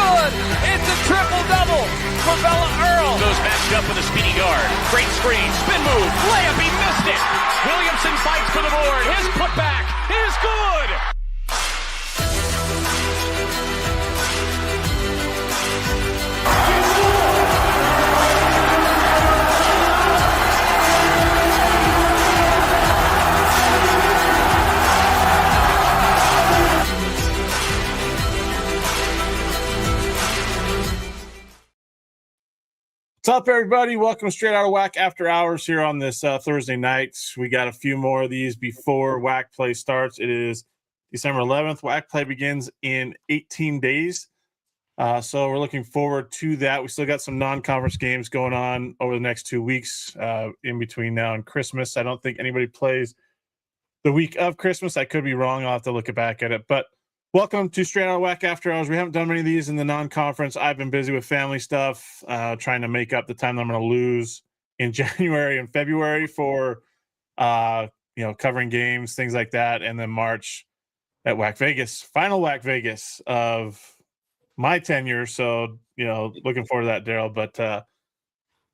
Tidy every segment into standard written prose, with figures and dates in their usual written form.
good. It's a triple-double for Bella Earl. Goes matched up with a speedy guard. Great screen, spin move, layup, he missed it. Williamson fights for the board. His putback is good. What's up, everybody? Welcome straight out of WAC After Hours here on this Thursday night. We got a few more of these before WAC play starts. It is December 11th. WAC play begins in 18 days. So we're looking forward to that. We still got some non-conference games going on over the next 2 weeks in between now and Christmas. I don't think anybody plays the week of Christmas. I could be wrong. I'll have to look back at it. But welcome to Straight Out of WAC After Hours. We haven't done many of these in the non-conference. I've been busy with family stuff, trying to make up the time that I'm going to lose in January and February for, covering games, things like that. And then March at WAC Vegas, final WAC Vegas of my tenure. So, looking forward to that, Daryl. But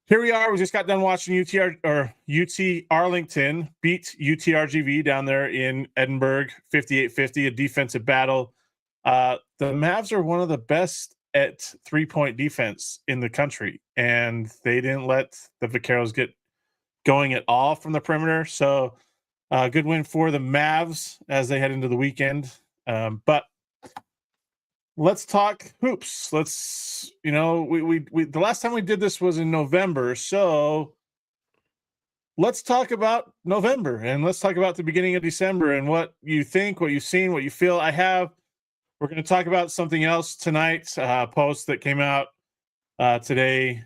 here we are. We just got done watching UT Arlington beat UTRGV down there in Edinburgh, 58-50, a defensive battle. The Mavs are one of the best at three-point defense in the country, and they didn't let the Vaqueros get going at all from the perimeter. So good win for the Mavs as they head into the weekend. But let's talk hoops. Let's, we the last time we did this was in November. So let's talk about November and let's talk about the beginning of December and what you think, what you've seen, what you feel. We're going to talk about something else tonight, post that came out today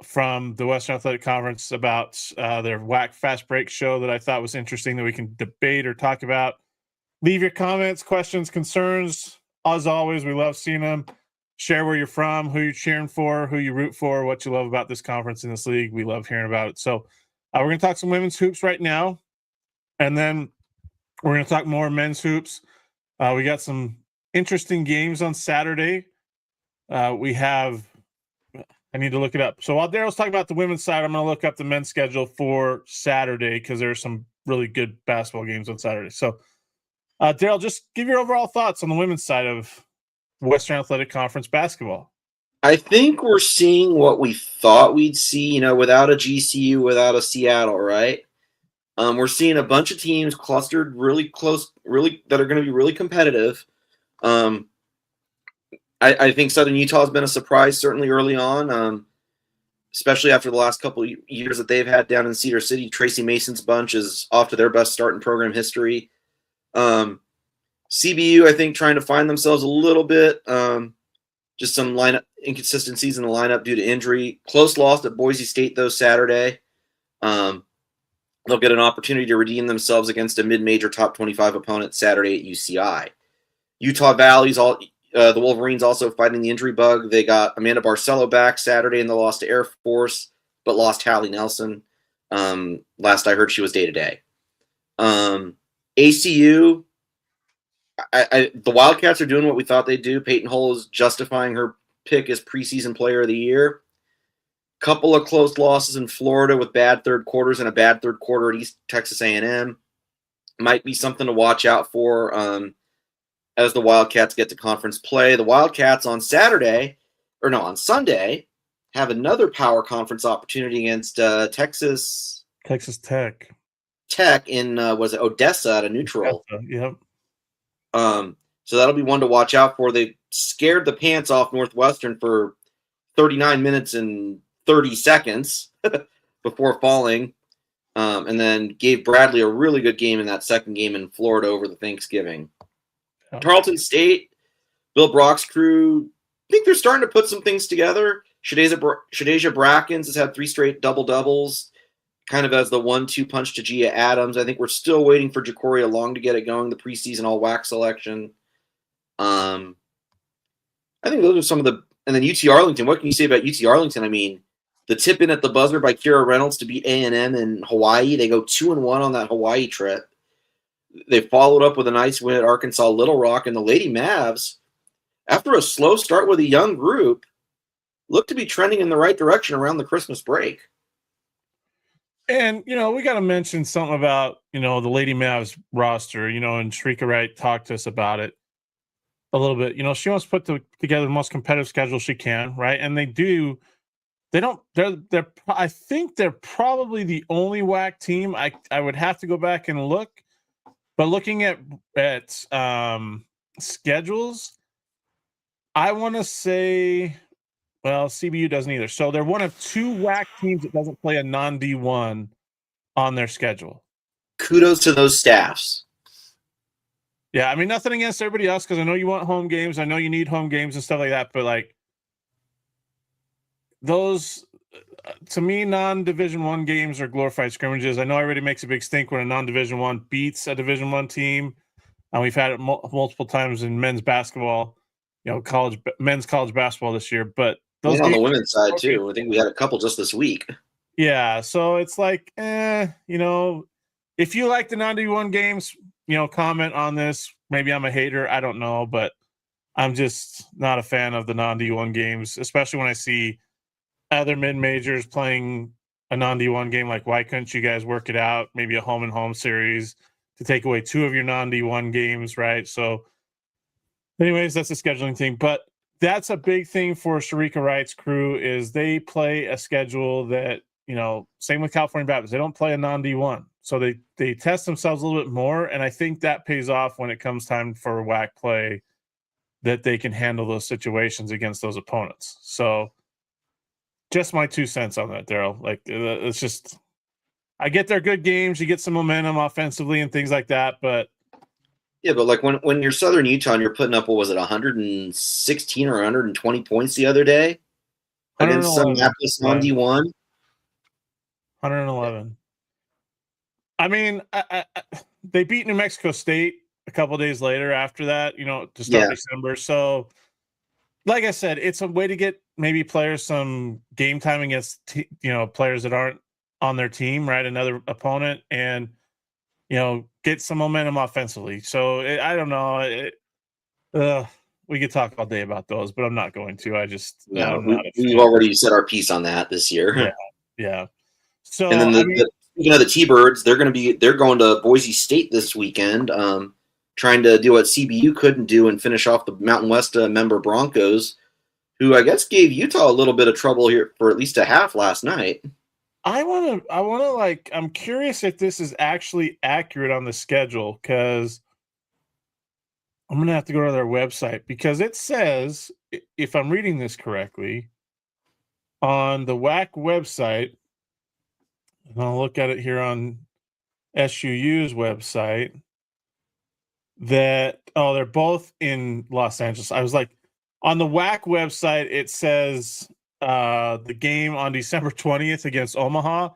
from the Western Athletic Conference about their WAC Fast Break show that I thought was interesting that we can debate or talk about. Leave your comments, questions, concerns. As always, we love seeing them. Share where you're from, who you're cheering for, who you root for, what you love about this conference in this league. We love hearing about it. So we're going to talk some women's hoops right now, and then we're going to talk more men's hoops. We got some interesting games on Saturday. I need to look it up. So while Daryl's talking about the women's side, I'm going to look up the men's schedule for Saturday because there's some really good basketball games on Saturday. So Daryl, just give your overall thoughts on the women's side of Western Athletic Conference basketball. I think we're seeing what we thought we'd see, without a GCU, without a Seattle, right? We're seeing a bunch of teams clustered really close, that are going to be really competitive. I think Southern Utah has been a surprise, certainly early on, especially after the last couple of years that they've had down in Cedar City. Tracy Mason's bunch is off to their best start in program history. CBU, I think, trying to find themselves a little bit. Just some lineup inconsistencies in the lineup due to injury. Close loss at Boise State, though, Saturday. They'll get an opportunity to redeem themselves against a mid-major top 25 opponent Saturday at UCI. Utah Valley's the Wolverines also fighting the injury bug. They got Amanda Barcelo back Saturday in the loss to Air Force, but lost Hallie Nelson. Last I heard, she was day-to-day. ACU, the Wildcats are doing what we thought they'd do. Peyton Hull is justifying her pick as preseason player of the year. Couple of close losses in Florida with bad third quarters and a bad third quarter at East Texas A&M. Might be something to watch out for as the Wildcats get to conference play. The Wildcats on Sunday, have another power conference opportunity against Texas Tech in was it Odessa at a neutral. Yep. So that'll be one to watch out for. They scared the pants off Northwestern for 39 minutes and 30 seconds before falling, and then gave Bradley a really good game in that second game in Florida over the Thanksgiving. Tarleton State, Bill Brock's crew, I think they're starting to put some things together. Shadeja Brackens has had 3 straight double-doubles, kind of as the 1-2 punch to Gia Adams. I think we're still waiting for Jacoria Long to get it going, the preseason all-WAC selection. I think those are some of the – and then UT Arlington, what can you say about UT Arlington? I mean, the tip-in at the buzzer by Kira Reynolds to beat A&M in Hawaii. They go 2-1 on that Hawaii trip. They followed up with a nice win at Arkansas Little Rock, and the Lady Mavs, after a slow start with a young group, look to be trending in the right direction around the Christmas break. And, we got to mention something about, the Lady Mavs roster, and Sharika Wright talked to us about it a little bit. She wants to put together the most competitive schedule she can, right? And they do. I think they're probably the only WAC team. I would have to go back and look, but looking at schedules, I want to say, well, CBU doesn't either. So they're one of 2 WAC teams that doesn't play a non-D1 on their schedule. Kudos to those staffs. Yeah, I mean, nothing against everybody else, because I know you want home games. I know you need home games and stuff like that, but like those, to me, non-Division I games are glorified scrimmages. I know everybody makes a big stink when a non-Division I beats a Division I team, and we've had it multiple times in men's basketball, men's college basketball this year. But those and on the women's side too, I think we had a couple just this week. Yeah, so it's like, if you like the non-D1 games, comment on this. Maybe I'm a hater. I don't know, but I'm just not a fan of the non-D1 games, especially when I see other mid-majors playing a non-D1 game. Like, why couldn't you guys work it out? Maybe a home-and-home series to take away 2 of your non-D1 games, right? So anyways, that's a scheduling thing. But that's a big thing for Sharika Wright's crew is they play a schedule that, same with California Baptist. They don't play a non-D1. So they test themselves a little bit more, and I think that pays off when it comes time for WAC play, that they can handle those situations against those opponents. So just my 2 cents on that, Daryl. Like, it's just, I get they're good games. You get some momentum offensively and things like that, but yeah, but like when you're Southern Utah and you're putting up, what was it, 116 or 120 points the other day against some Baptist non-D1? 111. I mean, they beat New Mexico State a couple days later after that, to start December. So, like I said, it's a way to get maybe players some game time against, players that aren't on their team, right? Another opponent, and, get some momentum offensively. So, I don't know. We could talk all day about those, but I'm not going to. We've already said our piece on that this year. Yeah. So, and then speaking of the T-Birds, they're going to Boise State this weekend, trying to do what CBU couldn't do and finish off the Mountain West member Broncos, who I guess gave Utah a little bit of trouble here for at least a half last night. I'm curious if this is actually accurate on the schedule, because I'm going to have to go to their website, because it says, if I'm reading this correctly, on the WAC website, and I'll look at it here on SUU's website, that, they're both in Los Angeles. I was like, on the WAC website, it says the game on December 20th against Omaha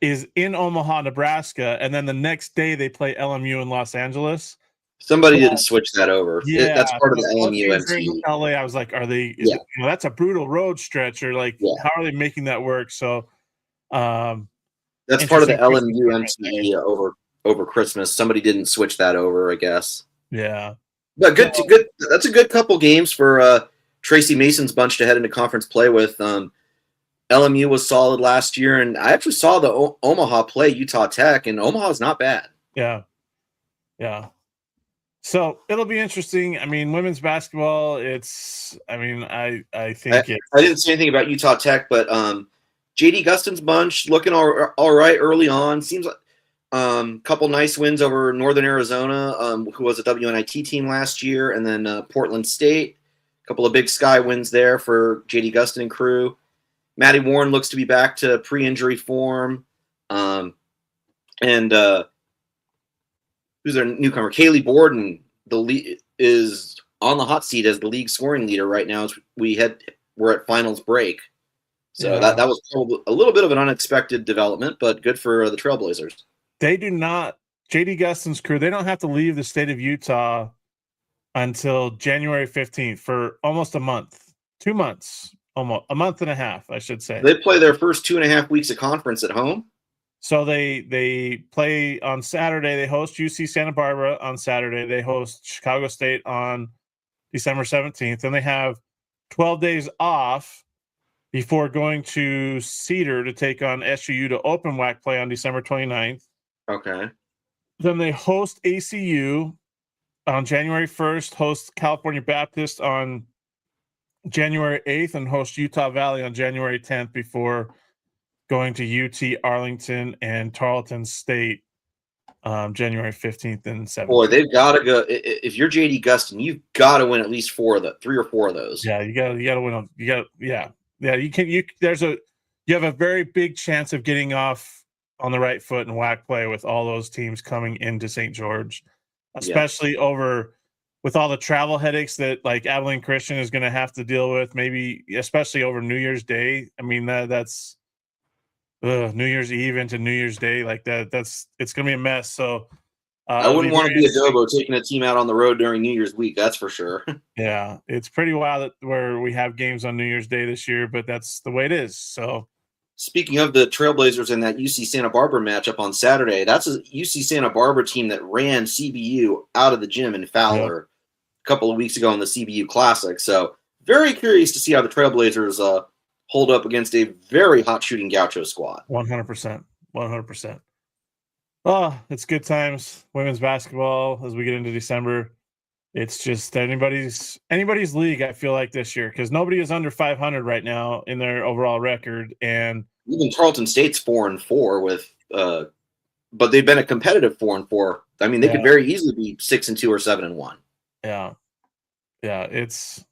is in Omaha, Nebraska, and then the next day they play LMU in Los Angeles. Somebody didn't switch that over. Yeah, that's part of the LMU MC. LA, I was like, are they? That's a brutal road stretch. Or like, how are they making that work? So, that's part of the LMU MC over Christmas. Somebody didn't switch that over, I guess. Yeah, but good. That's a good couple games for Tracy Mason's bunch to head into conference play with. LMU was solid last year, and I actually saw the Omaha play Utah Tech, and Omaha's not bad. Yeah. So it'll be interesting. I mean, women's basketball, I think I didn't say anything about Utah Tech, but JD Gustin's bunch looking all right early on. Seems like couple nice wins over Northern Arizona, who was a WNIT team last year, and then Portland State. A couple of Big Sky wins there for JD Gustin and crew. Maddie Warren looks to be back to pre-injury form. And who's their newcomer? Kaylee Borden is on the hot seat as the league scoring leader right now. As we're at finals break. So that was probably a little bit of an unexpected development, but good for the Trailblazers. They do not, JD Gustin's crew, they don't have to leave the state of Utah until January 15th for almost a month. 2 months, almost a month and a half, I should say. They play their first 2.5 weeks of conference at home. So they play on Saturday. They host UC Santa Barbara on Saturday. They host Chicago State on December 17th. Then they have 12 days off before going to Cedar to take on SUU to open WAC play on December 29th. Okay. Then they host ACU on January 1st, host California Baptist on January 8th, and host Utah Valley on January 10th before going to UT Arlington and Tarleton State January 15th and 17th. Boy, they've got to go. If you're JD Gustin, you've got to win at least 3 or 4 of those. Yeah, you got to win on. Yeah. You have a very big chance of getting off on the right foot in WAC play with all those teams coming into St. George, especially with all the travel headaches that like Abilene Christian is going to have to deal with, maybe especially over New Year's Day. I mean, that's New Year's Eve into New Year's Day, like it's going to be a mess. So I wouldn't want to be Adobo taking a team out on the road during New Year's week. That's for sure. Yeah, it's pretty wild where we have games on New Year's Day this year, but that's the way it is. So, speaking of the Trailblazers and that UC Santa Barbara matchup on Saturday, that's a UC Santa Barbara team that ran CBU out of the gym in Fowler a couple of weeks ago in the CBU Classic. So, very curious to see how the Trailblazers hold up against a very hot shooting Gaucho squad. 100%. 100%. Oh, it's good times. Women's basketball as we get into December. It's just anybody's league, I feel like, this year, because nobody is under 500 right now in their overall record. And even Tarleton State's 4-4 with but they've been a competitive 4-4. I mean, they could very easily be 6-2 or 7-1. Yeah. Yeah, it's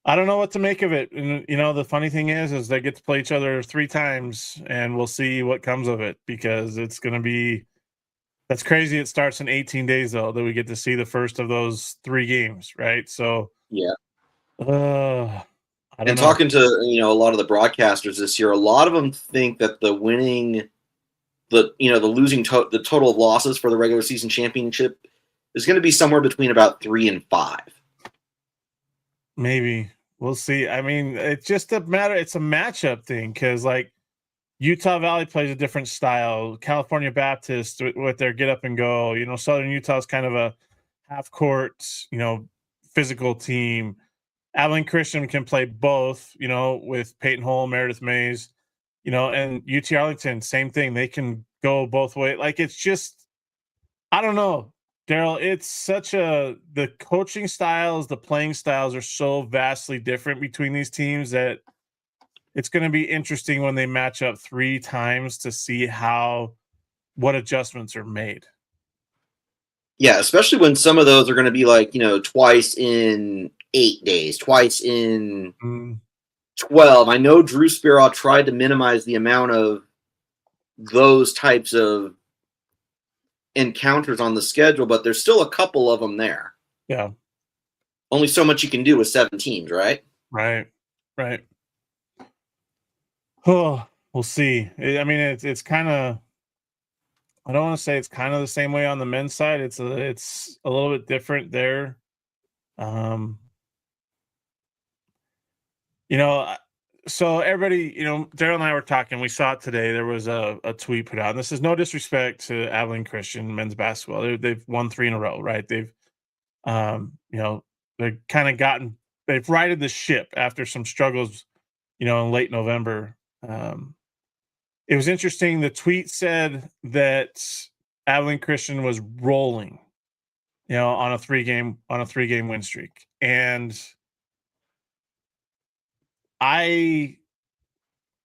I don't know what to make of it. And, the funny thing is they get to play each other 3 times, and we'll see what comes of it, because it's going to be – that's crazy. It starts in 18 days, though, that we get to see the first of those 3 games, right? So, yeah. I don't know. Talking to, a lot of the broadcasters this year, a lot of them think that the winning – the total of losses for the regular season championship is going to be somewhere between about 3 and 5. Maybe. We'll see. I mean, it's just it's a matchup thing, because like Utah Valley plays a different style. California Baptist with their get up and go. Southern Utah is kind of a half court, physical team. Abilene Christian can play both, with Peyton Hole, Meredith Mays, and UT Arlington, same thing. They can go both ways. Like, it's just, I don't know. Daryl, it's the coaching styles, the playing styles are so vastly different between these teams that it's going to be interesting when they match up 3 times to see what adjustments are made. Yeah, especially when some of those are going to be like, twice in 8 days, twice in 12. I know Drew Spiraw tried to minimize the amount of those types of encounters on the schedule, but there's still a couple of them there. Yeah. Only so much you can do with 7 teams, right? Right. Oh, we'll see. I mean, it's kind of, I don't want to say it's kind of the same way on the men's side. It's a little bit different there. So everybody, Daryl and I were talking. We saw it today. There was a tweet put out. And this is no disrespect to Abilene Christian men's basketball. They've won 3 in a row, right? They've, they've kind of they've righted the ship after some struggles, in late November. It was interesting. The tweet said that Abilene Christian was rolling, on a 3-game win streak, and I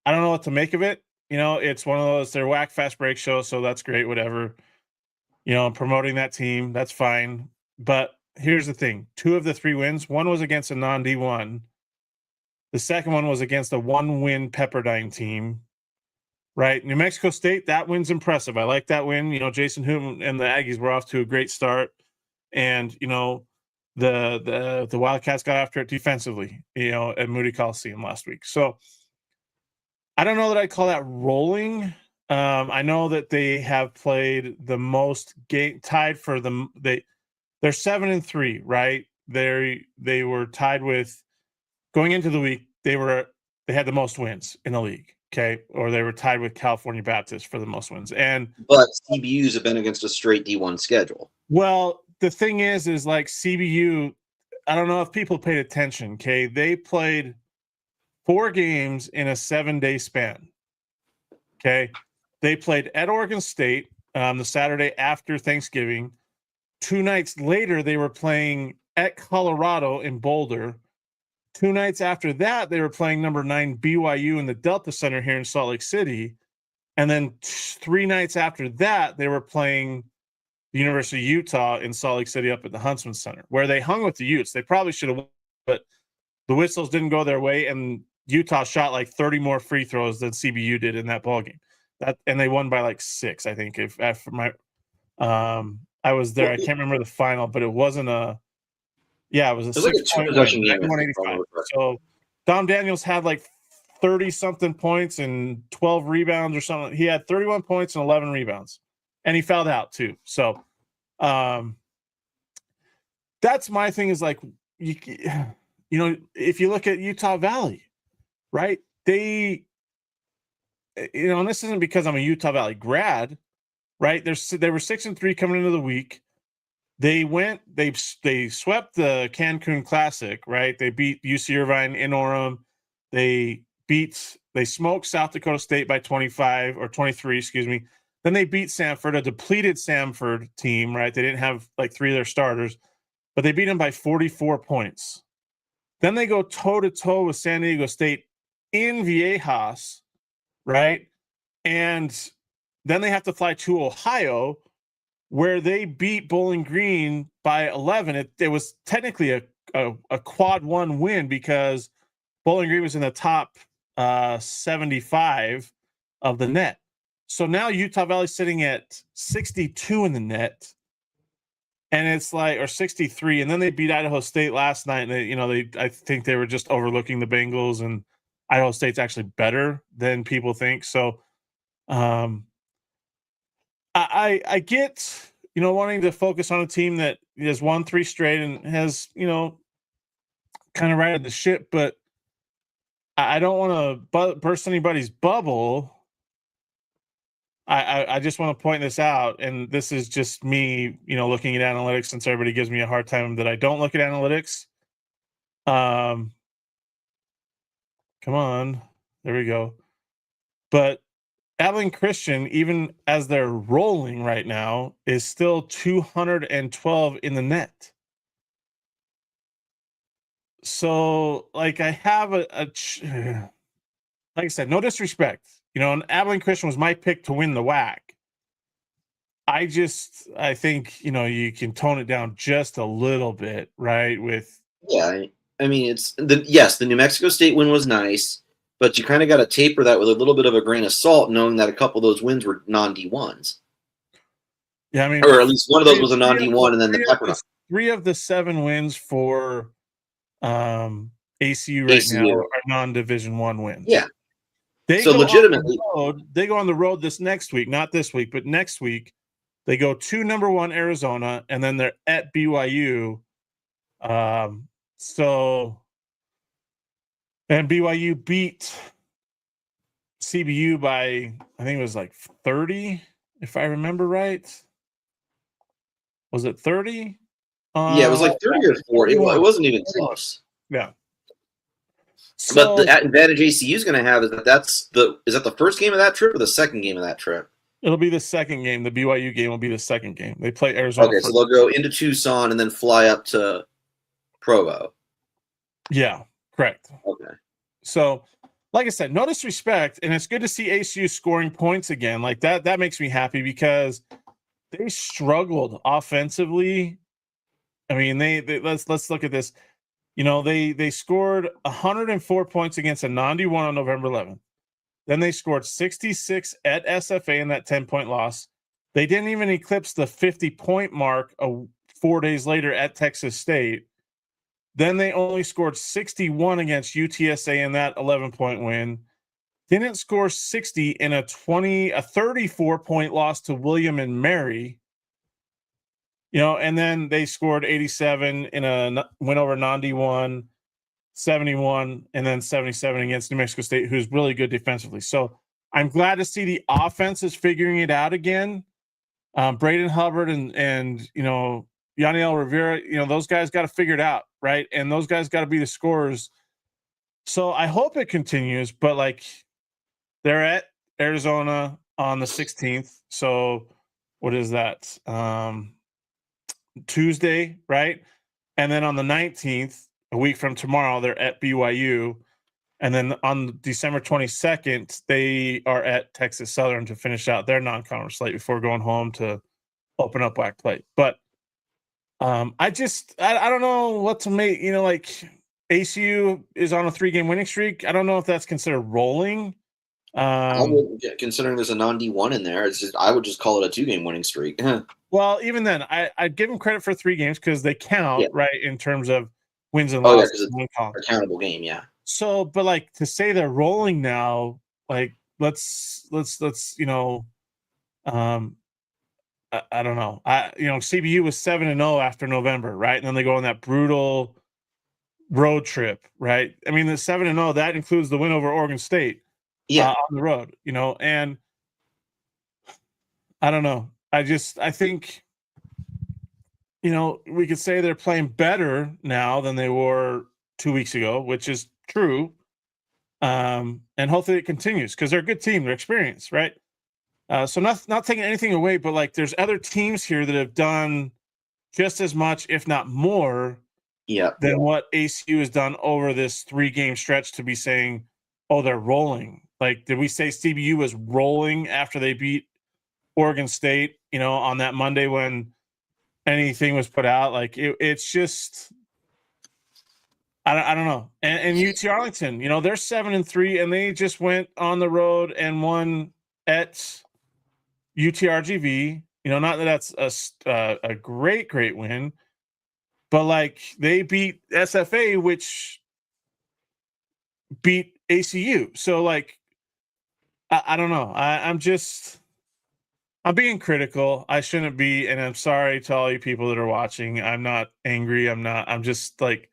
don't know what to make of it. It's one of those, they're WAC fast break shows, so that's great, whatever. Promoting that team, that's fine. But here's the thing. 2 of the 3 wins, one was against a non-D1. The second one was against a 1-win Pepperdine team, right? New Mexico State, that win's impressive. I like that win. Jason Hoot and the Aggies were off to a great start. And, the Wildcats got after it defensively, at Moody Coliseum last week. So I don't know that I'd call that rolling. I know that they have played the most game, tied for them. They're 7-3, right? They were tied with, going into the week, they had the most wins in the league. Okay. Or they were tied with California Baptist for the most wins. But CBUs have been against a straight D1 schedule. Well, the thing is like CBU, I don't know if people paid attention, okay? They played 4 games in a 7-day span, okay? They played at Oregon State the Saturday after Thanksgiving. 2 nights later, they were playing at Colorado in Boulder. 2 nights after that, they were playing number 9 BYU in the Delta Center here in Salt Lake City. And then 3 nights after that, they were playing the University of Utah in Salt Lake City up at the Huntsman Center, where they hung with the Utes. They probably should have won, but the whistles didn't go their way, and Utah shot like 30 more free throws than CBU did in that ball game. And they won by like 6, I think. If after my I was there, I can't remember the final, but it wasn't a. Yeah, it was a 6-point win, 91-85. So Dom Daniels had like 30-something points and 12 rebounds or something. He had 31 points and 11 rebounds, and he fouled out too. So that's my thing is like, you know, if you look at Utah Valley, right? They, you know, and this isn't because I'm a Utah Valley grad, right? They were 6-3 coming into the week. They swept the Cancun Classic, right? They beat UC Irvine in Orem. They smoked South Dakota State by 25 or 23, excuse me. Then they beat Samford, a depleted Samford team, right? They didn't have like 3 of their starters, but they beat them by 44 points. Then they go toe-to-toe with San Diego State in Viejas, right? And then they have to fly to Ohio, where they beat Bowling Green by 11. It was technically a quad 1 win because Bowling Green was in the top 75 of the net. So now Utah Valley's sitting at 62 in the net, and it's like, or 63. And then they beat Idaho State last night. And I think they were just overlooking the Bengals, and Idaho State's actually better than people think. So, I get, you know, wanting to focus on a team that has won 3 straight and has, you know, kind of righted the ship, but I don't want to burst anybody's bubble. I just want to point this out, and this is just me, you know, looking at analytics, since everybody gives me a hard time that I don't look at analytics. Come on, there we go. But Abilene Christian, even as they're rolling right now, is still 212 in the net. So, like, I have like I said, no disrespect, you know, and Abilene Christian was my pick to win the WAC. I think, you know, you can tone it down just a little bit, right? I mean, the New Mexico State win was nice, but you kind of got to taper that with a little bit of a grain of salt, knowing that a couple of those wins were non-D1s. Yeah, I mean, or at least one of those was a non-D1, and then the Pepperdine. 3 of the 7 wins for ACU right now are non-Division 1 wins. Yeah. They go on the road this next week, not this week, but next week. They go to number 1 Arizona, and then they're at BYU. And BYU beat CBU by, I think it was like 30, if I remember right. Was it 30? Yeah, it was like 30 or 40. It wasn't even close. Yeah. But the advantage ACU is going to have is is that the first game of that trip or the second game of that trip? It'll be the second game. The BYU game will be the second game. They play Arizona. Okay, so they'll go into Tucson and then fly up to Provo. Yeah, correct. Okay. So, like I said, no disrespect, and it's good to see ACU scoring points again. Like that makes me happy because they struggled offensively. I mean, let's look at this. You know, they scored 104 points against a 91 on November 11th. Then they scored 66 at SFA in that 10-point loss. They didn't even eclipse the 50-point mark 4 days later at Texas State. Then they only scored 61 against UTSA in that 11-point win. Didn't score 60 in a 34-point loss to William and Mary. You know, and then they scored 87 in a win over non-D1, 71, and then 77 against New Mexico State, who's really good defensively. So I'm glad to see the offense is figuring it out again. Braden Hubbard and you know, Yaniel Rivera, those guys got to figure it out, right? And those guys got to be the scorers. So I hope it continues, but like they're at Arizona on the 16th. So what is that? Tuesday, right? And then on the 19th, a week from tomorrow, they're at BYU. And then on December 22nd, they are at Texas Southern to finish out their non-conference slate before going home to open up WAC play. But I don't know what to make. Like ACU is on a 3-game winning streak. I don't know if that's considered rolling. Considering there's a non-D1 in there, I would just call it a 2-game winning streak. Well, even then, I'd give them credit for 3 games because they count, right, in terms of wins and losses. Oh, yeah, because it's a countable game, yeah. So, but like to say they're rolling now, like let's I don't know. CBU was 7-0 after November, right? And then they go on that brutal road trip, right? I mean, the 7-0 that includes the win over Oregon State, on the road, and I don't know. I think, we could say they're playing better now than they were 2 weeks ago, which is true. And hopefully it continues because they're a good team. They're experienced, right? So not taking anything away, but like there's other teams here that have done just as much, if not more, than what ACU has done over this 3-game stretch to be saying, oh, they're rolling. Like, did we say CBU was rolling after they beat Oregon State, on that Monday when anything was put out? Like it's just, I don't know. And UT Arlington, they're 7-3 and they just went on the road and won at UTRGV. Not that that's a great win, but like they beat SFA, which beat ACU. So like, I don't know. I'm being critical. I shouldn't be, and I'm sorry to all you people that are watching. I'm not angry. I'm just like,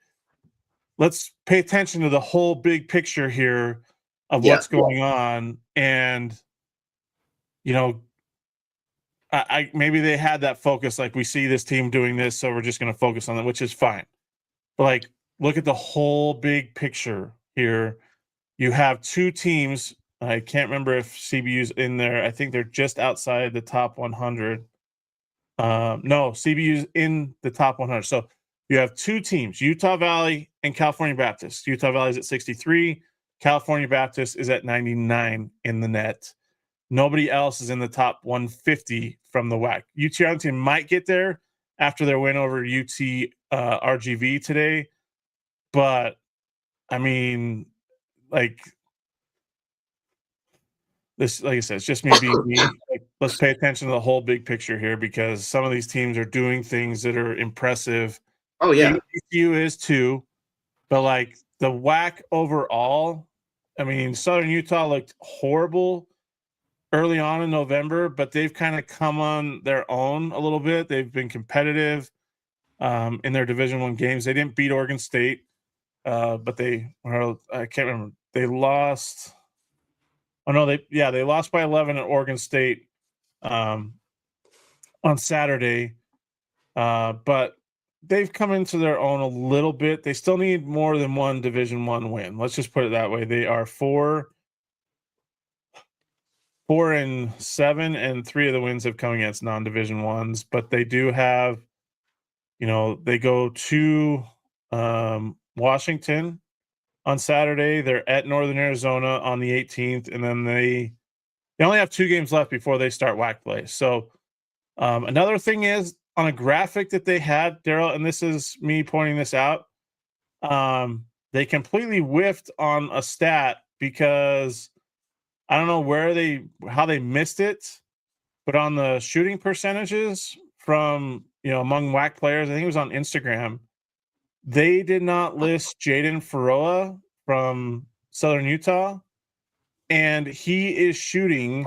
let's pay attention to the whole big picture here of what's going on. And, I maybe they had that focus, like we see this team doing this, so we're just going to focus on it, which is fine. But like, look at the whole big picture here. You have 2 teams. I can't remember if CBU's in there. I think they're just outside the top 100. No, CBU's in the top 100. So you have 2 teams, Utah Valley and California Baptist. Utah Valley is at 63. California Baptist is at 99 in the net. Nobody else is in the top 150 from the WAC. UT Arlington might get there after their win over UT RGV today. But, I mean, like this, like I said, it's just me being me. Like, let's pay attention to the whole big picture here because some of these teams are doing things that are impressive. Oh, yeah. ACU is too. But, like, the WAC overall, I mean, Southern Utah looked horrible early on in November, but they've kind of come on their own a little bit. They've been competitive in their Division I games. They didn't beat Oregon State, but I can't remember. They lost. Oh no, they lost by 11 at Oregon State on Saturday, but they've come into their own a little bit. They still need more than one Division I win. Let's just put it that way. They are 4-7, and 3 of the wins have come against non-Division I's. But they do have, they go to Washington on Saturday. They're at Northern Arizona on the 18th, and then they only have 2 games left before they start WAC play. So another thing is on a graphic that they had, Daryl, and this is me pointing this out, they completely whiffed on a stat because I don't know how they missed it, but on the shooting percentages from, among WAC players, I think it was on Instagram, they did not list Jaden Faroa from Southern Utah, and he's shooting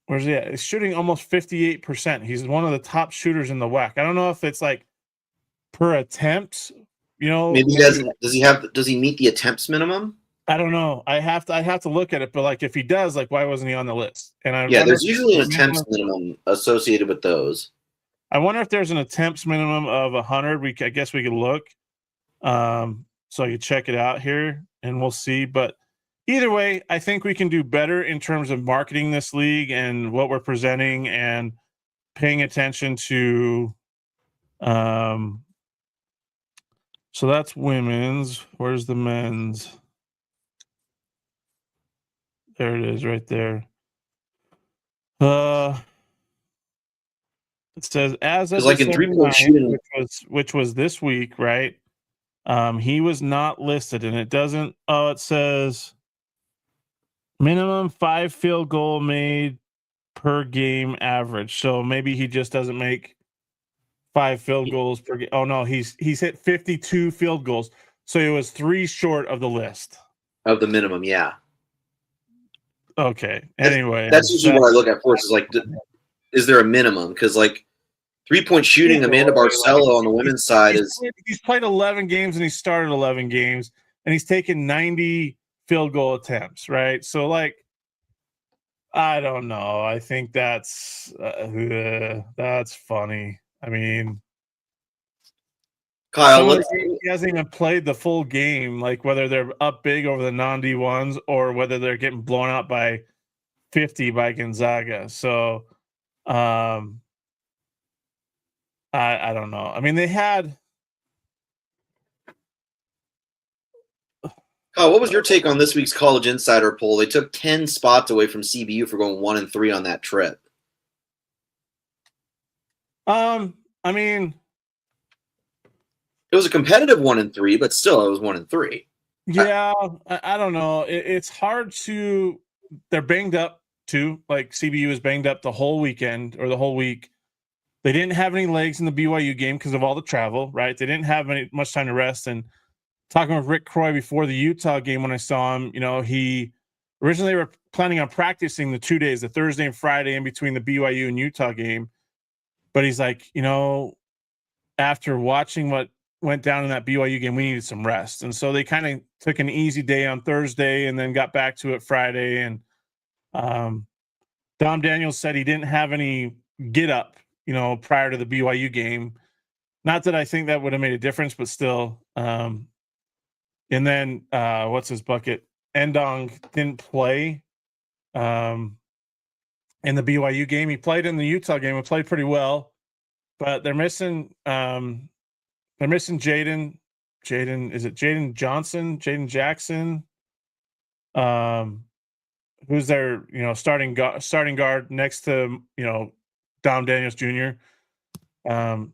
where's he at? He's shooting almost 58%. He's one of the top shooters in the WAC. I don't know if it's like per attempt, Maybe he doesn't. Does he meet the attempts minimum? I don't know. I have to look at it, but like if he does, like why wasn't he on the list? And I Yeah, wonder there's if usually an there's a attempts minimum- minimum associated with those. I wonder if there's an attempts minimum of 100. I guess we could look. So you check it out here, and we'll see. But either way, I think we can do better in terms of marketing this league and what we're presenting and paying attention to. So that's women's. Where's the men's? There it is, right there. It says as of Because like in December 3-point 9th, shooting, which was this week, right? He was not listed, and it doesn't. Oh, it says minimum 5 field goal made per game average. So maybe he just doesn't make 5 field goals per game. Oh no, he's hit 52 field goals. So he was 3 short of the list. of the minimum, yeah. Okay. Anyway, That's usually what I look at first. Is like, is there a minimum? Because like 3-point shooting, Amanda Barcelo on the women's side he's played 11 games and he started 11 games and he's taken 90 field goal attempts, right? So like, I don't know. I think that's funny. I mean, Kyle. he hasn't even played the full game, like whether they're up big over the non-D1s or whether they're getting blown out by 50 by Gonzaga. So I don't know. I mean, they had. Kyle, what was your take on this week's College Insider poll? They took 10 spots away from CBU for going 1-3 on that trip. I mean, it was a competitive 1-3, but still, it was 1-3. Yeah, I don't know. It's hard to. They're banged up too. Like CBU is banged up the whole weekend or the whole week. They didn't have any legs in the BYU game because of all the travel, right? They didn't have much time to rest. And talking with Rick Croy before the Utah game, when I saw him, he originally were planning on practicing the 2 days, the Thursday and Friday in between the BYU and Utah game. But he's like, after watching what went down in that BYU game, we needed some rest. And so they kind of took an easy day on Thursday and then got back to it Friday. And Dom Daniels said he didn't have any get up, prior to the BYU game. Not that I think that would have made a difference, but still. And then what's his bucket? Endong didn't play in the BYU game. He played in the Utah game and played pretty well, but they're missing Jaden. Is it Jaden Johnson? Jaden Jackson? Who's their starting guard next to Dom Daniels Jr.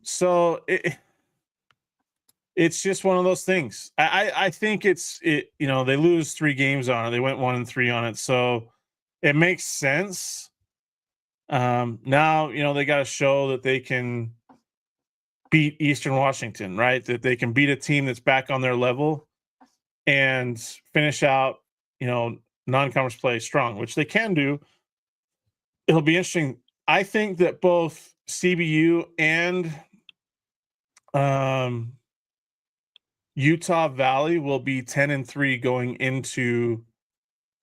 So it's just one of those things. I think they lose 3 games on it. They went 1-3 on it, so it makes sense. Now they got to show that they can beat Eastern Washington, right? That they can beat a team that's back on their level and finish out, non-conference play strong, which they can do. It'll be interesting. I think that both CBU and Utah Valley will be 10-3 going into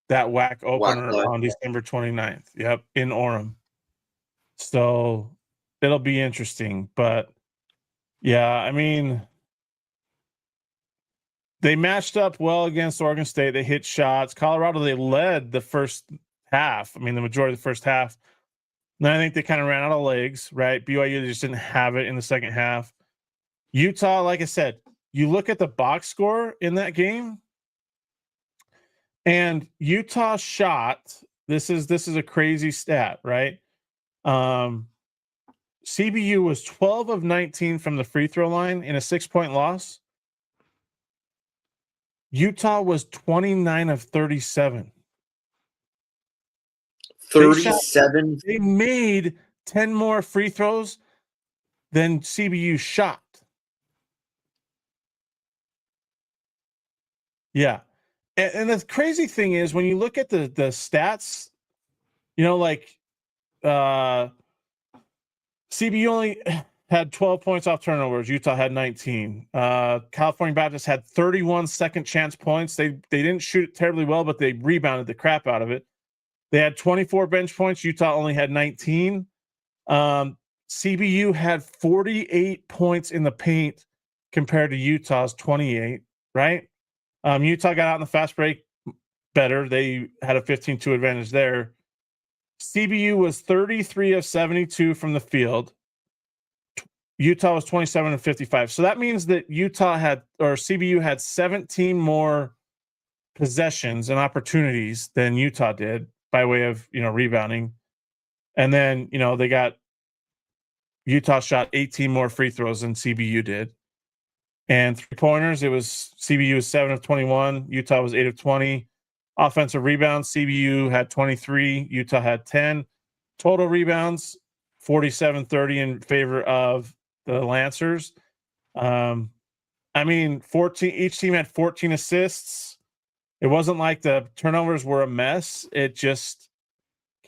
that WAC opener on December 29th. Yep, in Orem. So it'll be interesting, but yeah, I mean, they matched up well against Oregon State. They hit shots. Colorado, they led the first half. I mean, the majority of the first half. Then I think they kind of ran out of legs, right? BYU, they just didn't have it in the second half. Utah, like I said, you look at the box score in that game, and Utah shot. This is a crazy stat, right? CBU was 12 of 19 from the free throw line in a 6-point loss. Utah was 29 of 37. 37. They made 10 more free throws than CBU shot. Yeah. And the crazy thing is when you look at the stats, CBU only had 12 points off turnovers. Utah had 19. California Baptist had 31 second chance points. They didn't shoot it terribly well, but they rebounded the crap out of it. They had 24 bench points. Utah only had 19. CBU had 48 points in the paint compared to Utah's 28, right? Utah got out in the fast break better. They had a 15-2 advantage there. CBU was 33 of 72 from the field. Utah was 27 of 55. So that means that CBU had 17 more possessions and opportunities than Utah did by way of, rebounding. And then, Utah shot 18 more free throws than CBU did. And 3-pointers, CBU was 7 of 21. Utah was 8 of 20. Offensive rebounds, CBU had 23. Utah had 10. Total rebounds, 47-30 in favor of the Lancers. 14. Each team had 14 assists. It wasn't like the turnovers were a mess. It just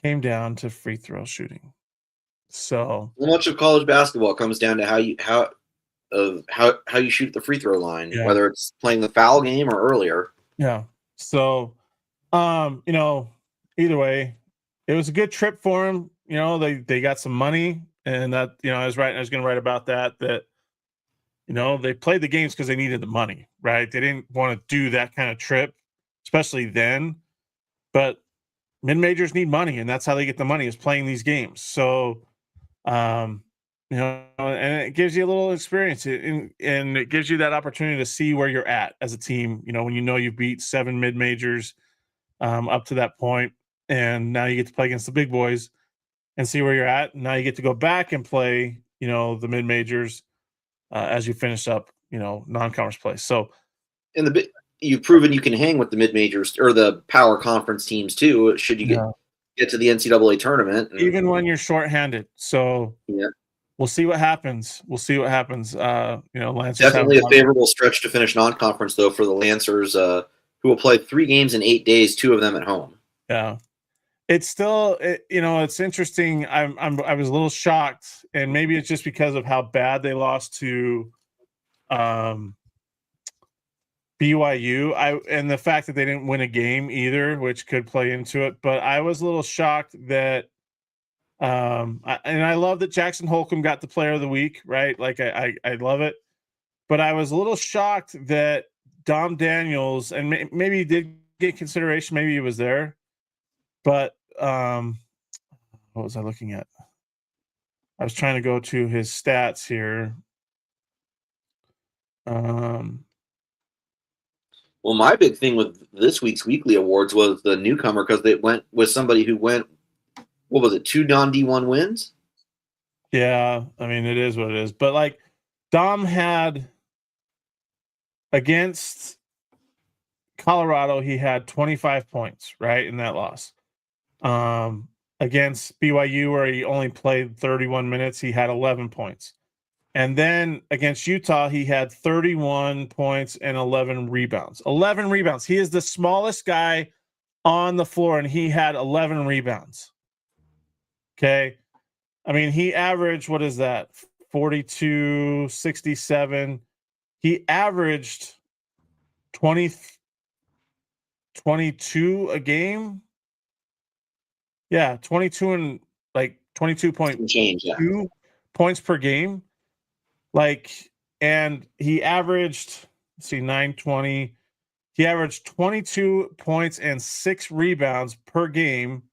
came down to free throw shooting. So much of college basketball comes down to how you shoot the free throw line, whether it's playing the foul game or earlier. Yeah. So, either way, it was a good trip for them. They got some money, and that, I was going to write about that, they played the games because they needed the money, right? They didn't want to do that kind of trip, especially then, but mid-majors need money, and that's how they get the money, is playing these games. So, and it gives you a little experience, and it gives you that opportunity to see where you're at as a team, when you beat 7 mid-majors up to that point, and now you get to play against the big boys and see where you're at. And now you get to go back and play, the mid-majors as you finish up, non-conference play. So, you've proven you can hang with the mid-majors or the power conference teams too, should you get to the NCAA tournament. Even when you're shorthanded. So yeah, we'll see what happens. Lancers definitely a favorable stretch to finish non-conference though for the Lancers, who will play 3 games in 8 days, 2 of them at home. Yeah. It's still, it's interesting. I was a little shocked, and maybe it's just because of how bad they lost to BYU. And the fact that they didn't win a game either, which could play into it. But I was a little shocked that, and I love that Jackson Holcomb got the Player of the Week, right? Like I love it. But I was a little shocked that Dom Daniels, and maybe he did get consideration, maybe he was there. But what was I looking at? I was trying to go to his stats here. Well, my big thing with this week's weekly awards was the newcomer, because they went with somebody who went, what was it, 2 non-D1 wins? Yeah, it is what it is. But like Dom had against Colorado, he had 25 points, right, in that loss. Against BYU, where he only played 31 minutes, he had 11 points. And then against Utah, he had 31 points and 11 rebounds. 11 rebounds. He is the smallest guy on the floor, and he had 11 rebounds. Okay. He averaged, what is that? 42, 67. He averaged 22 a game. Yeah, 22 and like 22.2 points per game. And he averaged, 920. He averaged 22 points and 6 rebounds per game.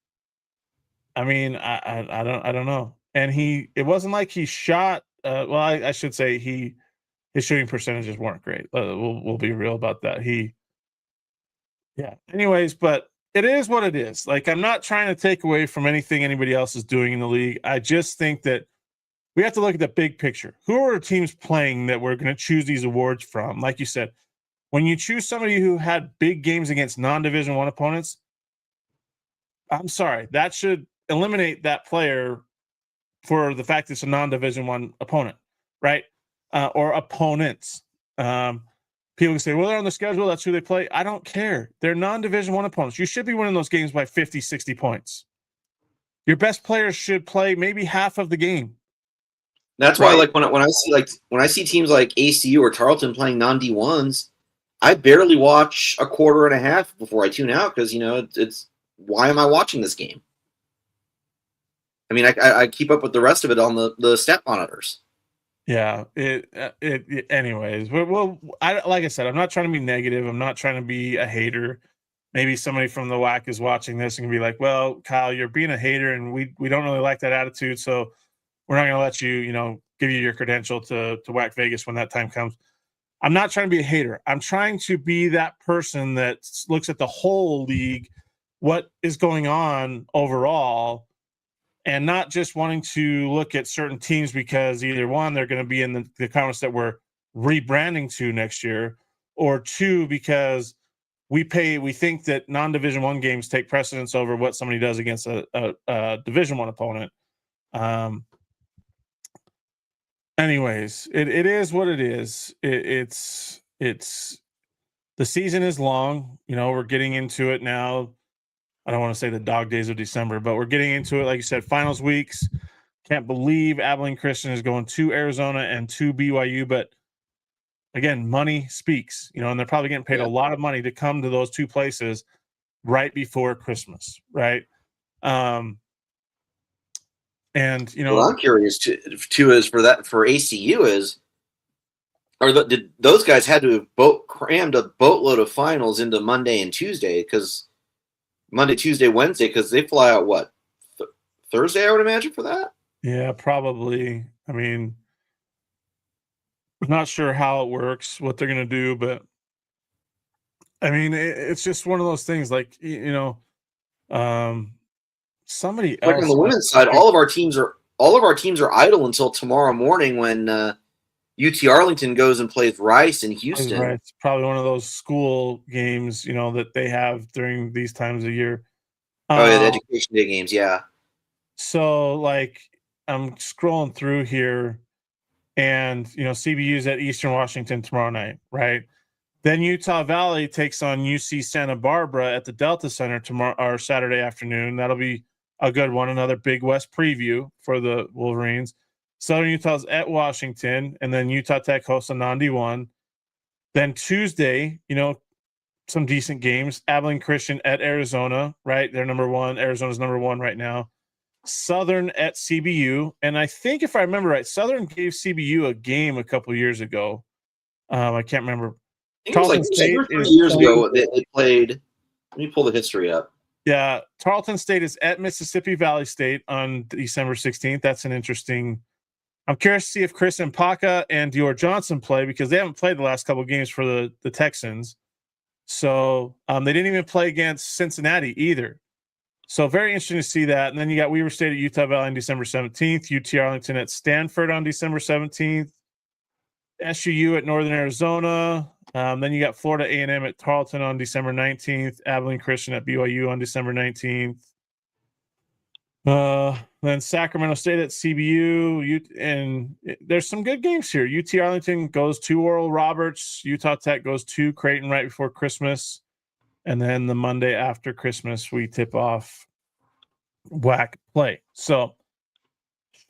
I don't know. And it wasn't like he shot. I should say his shooting percentages weren't great. We'll be real about that. Anyways, but it is what it is. Like, I'm not trying to take away from anything anybody else is doing in the league. I just think that we have to look at the big picture. Who are teams playing that we're going to choose these awards from? Like you said, when you choose somebody who had big games against non-Division I opponents, I'm sorry, that should eliminate that player for the fact it's a non-Division I opponent, right? Or opponents. People can say, well, they're on the schedule, that's who they play. I don't care. They're non-Division I opponents. You should be winning those games by 50, 60 points. Your best players should play maybe half of the game. That's why, like when I see teams like ACU or Tarleton playing non-D1s, I barely watch a quarter and a half before I tune out because it's why am I watching this game? I mean, I keep up with the rest of it on the stat monitors. Yeah. Anyways, well, like I said, I'm not trying to be negative. I'm not trying to be a hater. Maybe somebody from the WAC is watching this and can be like, "Well, Kyle, you're being a hater, and we don't really like that attitude, so we're not going to let you, give you your credential to WAC Vegas when that time comes." I'm not trying to be a hater. I'm trying to be that person that looks at the whole league, what is going on overall, and not just wanting to look at certain teams because either one, they're going to be in the conference that we're rebranding to next year, or two, because we think that non-Division I games take precedence over what somebody does against a Division I opponent. Anyways, it is what it is. It's the season is long. We're getting into it now. I don't want to say the dog days of December, but we're getting into it. Like you said, finals weeks. Can't believe Abilene Christian is going to Arizona and to BYU, but again, money speaks, and they're probably getting paid a lot of money to come to those two places right before Christmas, right? And what I'm curious too is for ACU is, did those guys had to have crammed a boatload of finals into Monday and Tuesday because Monday, Tuesday, Wednesday because they fly out what Thursday I would imagine for that. Yeah, probably. I mean, I'm not sure how it works, what they're going to do, but I mean, it's just one of those things like, somebody else. Like on the women's side, all of our teams are idle until tomorrow morning when UT Arlington goes and plays Rice in Houston. Right. It's probably one of those school games, that they have during these times of year. The Education Day games, yeah. So, like, I'm scrolling through here, and CBU's at Eastern Washington tomorrow night, right? Then Utah Valley takes on UC Santa Barbara at the Delta Center tomorrow or Saturday afternoon. That'll be a good one. Another Big West preview for the Wolverines. Southern Utah's at Washington, and then Utah Tech hosts a non-D1. Then Tuesday, some decent games. Abilene Christian at Arizona, right? They're number one. Arizona's number one right now. Southern at CBU. And I think if I remember right, Southern gave CBU a game a couple years ago. I can't remember. I think it was like 2 or 3 years ago they played. Let me pull the history up. Yeah, Tarleton State is at Mississippi Valley State on December 16th. That's an interesting. I'm curious to see if Chris Mpaka and Dior Johnson play because they haven't played the last couple of games for the Texans. So they didn't even play against Cincinnati either. So very interesting to see that. And then you got Weaver State at Utah Valley on December 17th, UT Arlington at Stanford on December 17th, SUU at Northern Arizona. Then you got Florida A&M at Tarleton on December 19th, Abilene Christian at BYU on December 19th. Then Sacramento State at CBU, and there's some good games here. UT Arlington goes to Oral Roberts, Utah Tech goes to Creighton right before Christmas, and then the Monday after Christmas we tip off WAC play. So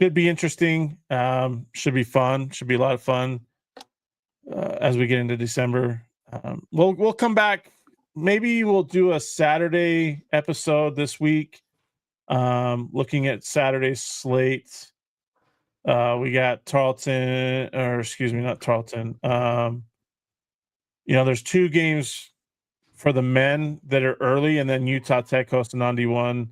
should be interesting. Should be fun. Should be a lot of fun as we get into December. We'll come back. Maybe we'll do a Saturday episode this week. Looking at Saturday's slate, we got Tarleton, or excuse me, not Tarleton. There's 2 games for the men that are early, and then Utah Tech hosts a non-D1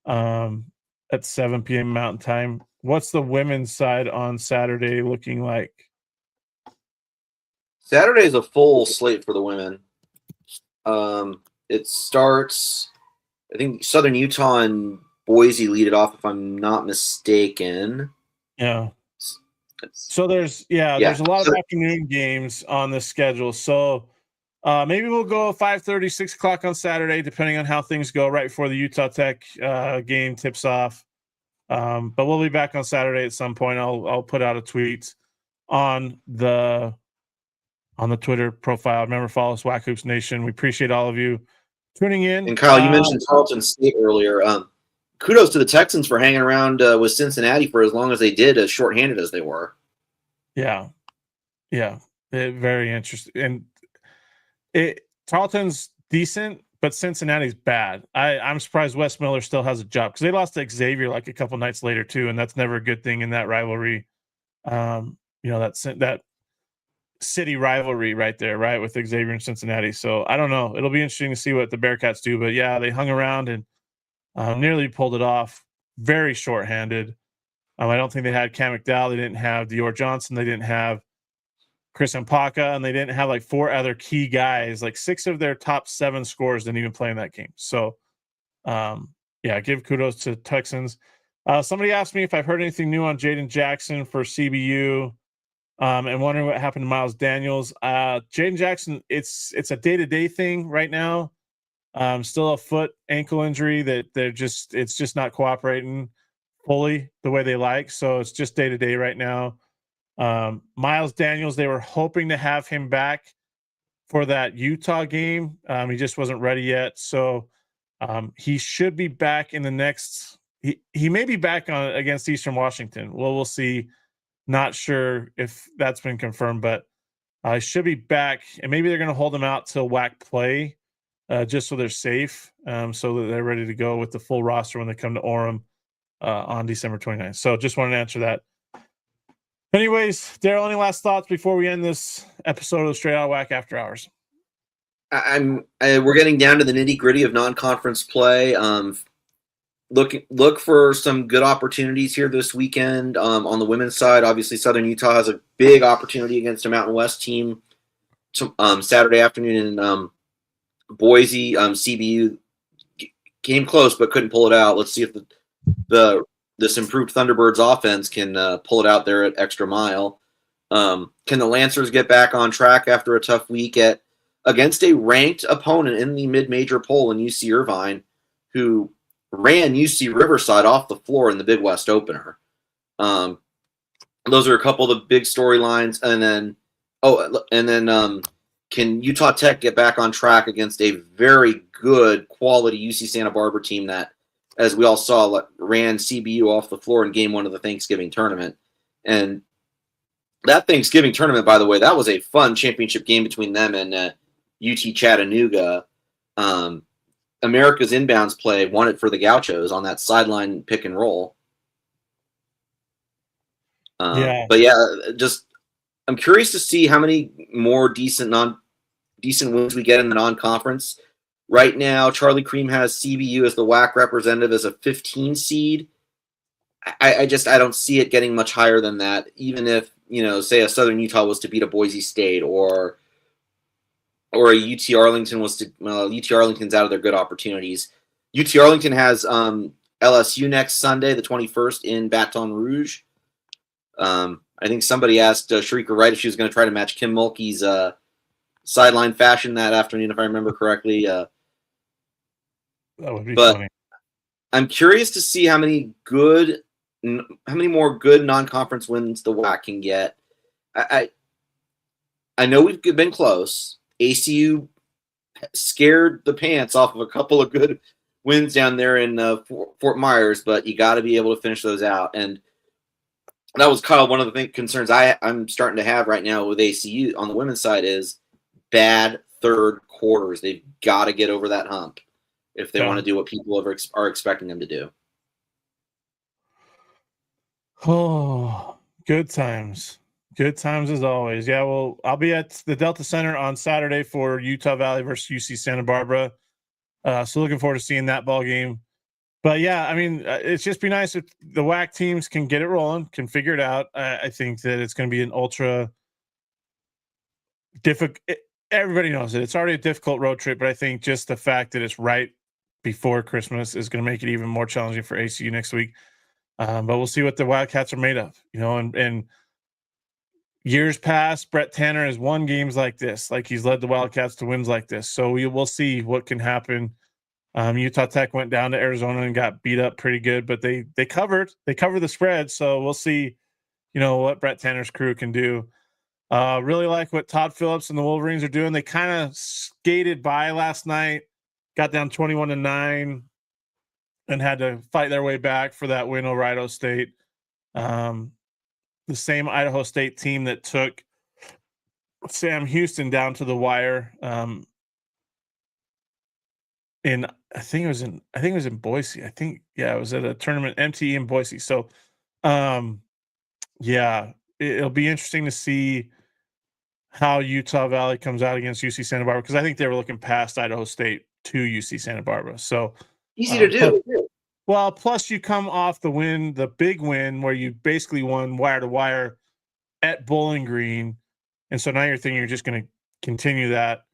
at 7 p.m. Mountain Time. What's the women's side on Saturday looking like? Saturday is a full slate for the women. It starts, I think Southern Utah and Boise lead it off, if I'm not mistaken. Yeah. So there's a lot of afternoon games on the schedule. So maybe we'll go 5:30, 6 o'clock on Saturday, depending on how things go right before the Utah Tech game tips off. But we'll be back on Saturday at some point. I'll put out a tweet on the Twitter profile. Remember, follow us, WAC Hoops Nation. We appreciate all of you tuning in. And Kyle, you mentioned Tarleton State earlier. kudos to the Texans for hanging around with Cincinnati for as long as they did, as shorthanded as they were. Yeah. Very interesting. And Tarleton's decent, but Cincinnati's bad. I'm surprised Wes Miller still has a job because they lost to Xavier like a couple nights later too, and that's never a good thing in that rivalry. That city rivalry right there, right, with Xavier and Cincinnati. So I don't know. It'll be interesting to see what the Bearcats do. But yeah, they hung around and nearly pulled it off. Very shorthanded. I don't think they had Cam McDowell. They didn't have Dior Johnson. They didn't have Chris Mpaka, and they didn't have like 4 other key guys. Like 6 of their top 7 scorers didn't even play in that game. So, give kudos to Texans. Somebody asked me if I've heard anything new on Jaden Jackson for CBU, and wondering what happened to Miles Daniels. Jaden Jackson, it's a day-to-day thing right now. Still a foot ankle injury that it's just not cooperating fully the way they like. So it's just day-to-day right now. Miles Daniels, they were hoping to have him back for that Utah game. He just wasn't ready yet. So he should be back in the next. He may be back on against Eastern Washington. Well, we'll see. Not sure if that's been confirmed, but I should be back. And maybe they're going to hold him out till WAC play, just so they're safe, so that they're ready to go with the full roster when they come to Orem on December 29th. So just wanted to answer that. Anyways, Daryl, any last thoughts before we end this episode of Straight Out WAC After Hours? We're getting down to the nitty gritty of non-conference play. Look for some good opportunities here this weekend. On the women's side, obviously Southern Utah has a big opportunity against a Mountain West team Saturday afternoon in Boise. CBU came close but couldn't pull it out. Let's see if this improved Thunderbirds offense can pull it out there at Extra Mile. Can the Lancers get back on track after a tough week against a ranked opponent in the mid-major poll in UC Irvine, who ran UC Riverside off the floor in the Big West opener? Those are a couple of the big storylines. And then can Utah Tech get back on track against a very good quality UC Santa Barbara team that, as we all saw, ran CBU off the floor in game 1 of the Thanksgiving tournament? And that Thanksgiving tournament, by the way, that was a fun championship game between them and UT Chattanooga. America's inbounds play won it for the Gauchos on that sideline pick and roll. But just I'm curious to see how many more decent wins we get in the non-conference. Right now, Charlie Cream has CBU as the WAC representative as a 15 seed. I don't see it getting much higher than that, even if, say a Southern Utah was to beat a Boise State or a UT Arlington UT Arlington's out of their good opportunities. UT Arlington has LSU next Sunday, the 21st, in Baton Rouge. I think somebody asked Sharika Wright if she was going to try to match Kim Mulkey's sideline fashion that afternoon, if I remember correctly. That would be funny. I'm curious to see how many more good non-conference wins the WAC can get. I know we've been close. ACU scared the pants off of a couple of good wins down there in Fort Myers, but you got to be able to finish those out. And that was kind of one of the concerns I'm starting to have right now with ACU on the women's side is bad third quarters. They've got to get over that hump if they want to do what people are expecting them to do. Oh, good times. Good times as always. Yeah, well, I'll be at the Delta Center on Saturday for Utah Valley versus UC Santa Barbara. So looking forward to seeing that ball game. But yeah, I mean, it's just be nice if the WAC teams can get it rolling, can figure it out. I think that it's going to be an ultra difficult. Everybody knows it. It's already a difficult road trip, but I think just the fact that it's right before Christmas is going to make it even more challenging for ACU next week. But we'll see what the Wildcats are made of, and years past, Brett Tanner has won games like this. Like he's led the Wildcats to wins like this. So we'll see what can happen. Utah Tech went down to Arizona and got beat up pretty good, but they covered the spread. So we'll see, what Brett Tanner's crew can do. Really like what Todd Phillips and the Wolverines are doing. They kind of skated by last night, got down 21-9. and had to fight their way back for that win over Idaho State. The same Idaho State team that took Sam Houston down to the wire. I think it was in Boise. It was at a tournament MTE in Boise. So, it'll be interesting to see how Utah Valley comes out against UC Santa Barbara, because I think they were looking past Idaho State to UC Santa Barbara. So easy to do. Plus you come off the big win where you basically won wire to wire at Bowling Green, and so now you're thinking you're just going to continue that.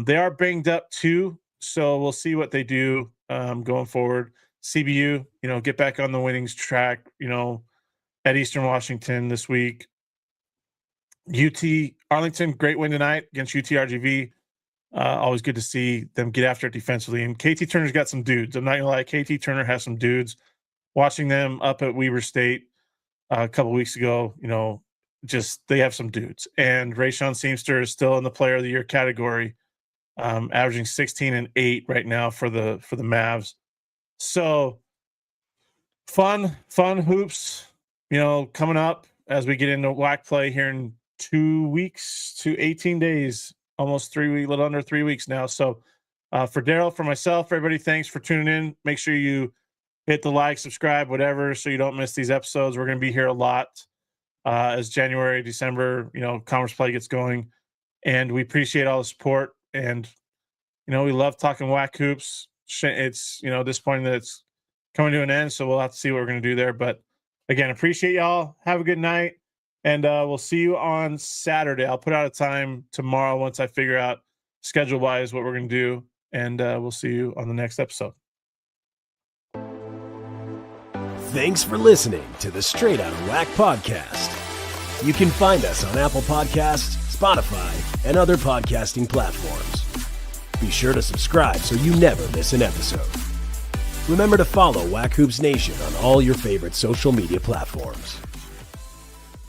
They are banged up too, so we'll see what they do going forward. CBU, get back on the winnings track, at Eastern Washington this week. UT Arlington, great win tonight against UTRGV. Always good to see them get after it defensively. And KT Turner's got some dudes. I'm not going to lie, KT Turner has some dudes. Watching them up at Weber State a couple weeks ago, they have some dudes. And Rayshon Seamster is still in the Player of the Year category, averaging 16 and 8 right now for the Mavs. So fun hoops, coming up as we get into WAC play here in 2 weeks to 18 days, almost 3 weeks, a little under 3 weeks now. So for Daryl, for myself, everybody, thanks for tuning in. Make sure you hit the like, subscribe, whatever, so you don't miss these episodes. We're going to be here a lot as January, December, conference play gets going, and we appreciate all the support. And, we love talking WAC hoops. It's, disappointing that it's coming to an end, so we'll have to see what we're going to do there. But again, appreciate y'all. Have a good night. And we'll see you on Saturday. I'll put out a time tomorrow once I figure out schedule-wise what we're going to do. And we'll see you on the next episode. Thanks for listening to the Straight Outta WAC podcast. You can find us on Apple Podcasts, Spotify, and other podcasting platforms. Be sure to subscribe so you never miss an episode. Remember to follow WAC Hoops Nation on all your favorite social media platforms.